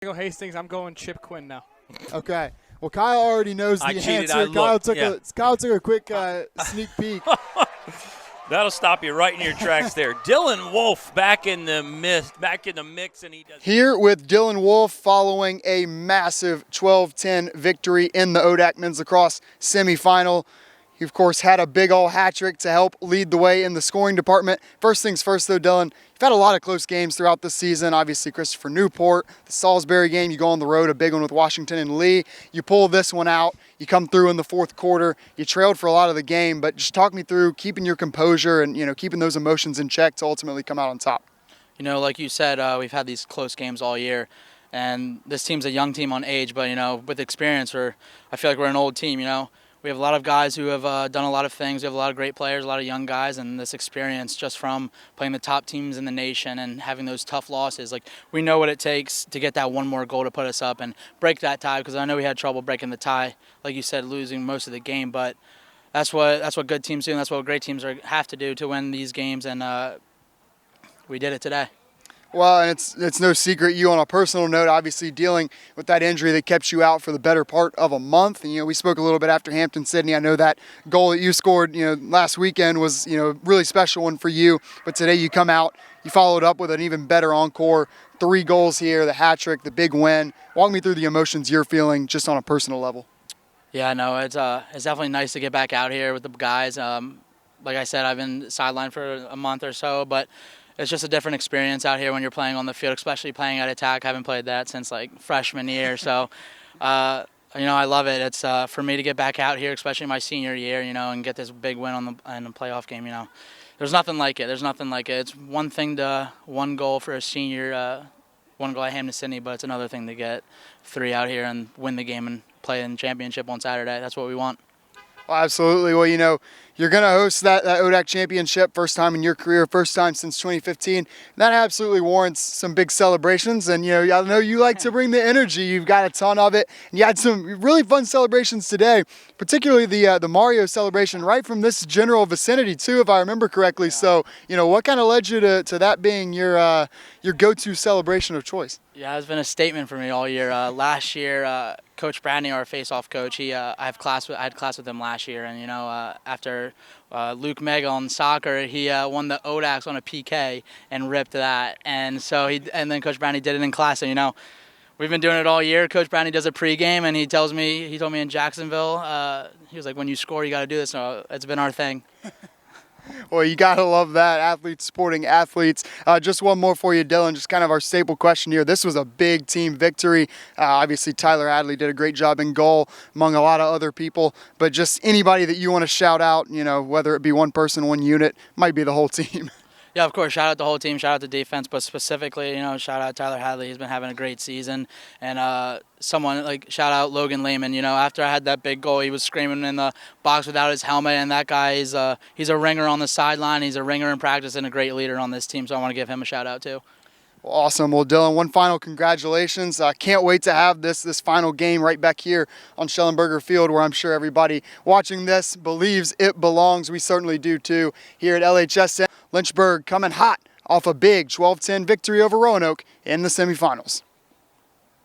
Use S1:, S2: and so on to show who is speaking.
S1: Go Hastings. I'm going Chip Quinn now.
S2: Okay. Well, Kyle already knows the answer. Kyle took a quick sneak peek.
S3: That'll stop you right in your tracks there. Dylan Wolfe back in the mix, and he does.
S2: Here with Dylan Wolfe following a massive 12-10 victory in the ODAC men's lacrosse semifinal. He, of course, had a big old hat trick to help lead the way in the scoring department. First things first, though, Dylan, you've had a lot of close games throughout the season. Obviously, Christopher Newport, the Salisbury game, you go on the road, a big one with Washington and Lee. You pull this one out. You come through in the fourth quarter. You trailed for a lot of the game, but just talk me through keeping your composure and, keeping those emotions in check to ultimately come out on top.
S4: Like you said, we've had these close games all year. And this team's a young team on age, but, with experience, I feel like we're an old team, We have a lot of guys who have done a lot of things. We have a lot of great players, a lot of young guys, and this experience just from playing the top teams in the nation and having those tough losses. Like, we know what it takes to get that one more goal to put us up and break that tie, because I know we had trouble breaking the tie, like you said, losing most of the game. But that's what good teams do, and that's what great teams have to do to win these games, and we did it today.
S2: Well, and it's no secret, you on a personal note, obviously dealing with that injury that kept you out for the better part of a month. And, we spoke a little bit after Hampton-Sydney. I know that goal that you scored, last weekend was, really special one for you. But today you come out, you followed up with an even better encore. 3 goals here, the hat trick, the big win. Walk me through the emotions you're feeling just on a personal level.
S4: Yeah, no, it's definitely nice to get back out here with the guys. Like I said, I've been sidelined for a month or so, but it's just a different experience out here when you're playing on the field, especially playing at attack. I haven't played that since freshman year, so I love it. It's for me to get back out here, especially my senior year, and get this big win in the playoff game. There's nothing like it. It's one goal for a senior, 1 goal at Hampton-Sydney, but it's another thing to get 3 out here and win the game and play in championship on Saturday. That's what we want.
S2: Well, absolutely. Well, you're going to host that ODAC championship, first time in your career, first time since 2015. That absolutely warrants some big celebrations. And, I know you like to bring the energy. You've got a ton of it. And you had some really fun celebrations today, particularly the Mario celebration right from this general vicinity, too, if I remember correctly. Yeah. So, what kind of led you to that being your go-to celebration of choice?
S4: Yeah, it's been a statement for me all year. Last year, Coach Bradney, our face-off coach, I had class with him last year, and after Luke Mega on soccer, he won the ODACs on a PK and ripped that, and then Coach Bradney did it in class. So we've been doing it all year. Coach Bradney does a pregame, and he told me in Jacksonville, he was like, when you score, you got to do this. So it's been our thing.
S2: Well, you got to love that, athletes supporting athletes. Just one more for you, Dylan, just kind of our staple question here. This was a big team victory. Obviously, Tyler Hadley did a great job in goal among a lot of other people, but just anybody that you want to shout out, whether it be one person, one unit, might be the whole team.
S4: Yeah, of course. Shout out the whole team. Shout out the defense, but specifically, shout out Tyler Hadley. He's been having a great season, and shout out Logan Lehman. After I had that big goal, he was screaming in the box without his helmet, and that guy is he's a ringer on the sideline. He's a ringer in practice and a great leader on this team. So I want to give him a shout out too.
S2: Well, awesome. Well, Dylan, one final congratulations. I can't wait to have this final game right back here on Schellenberger Field, where I'm sure everybody watching this believes it belongs. We certainly do too here at LHSN. Lynchburg coming hot off a big 12-10 victory over Roanoke in the semifinals.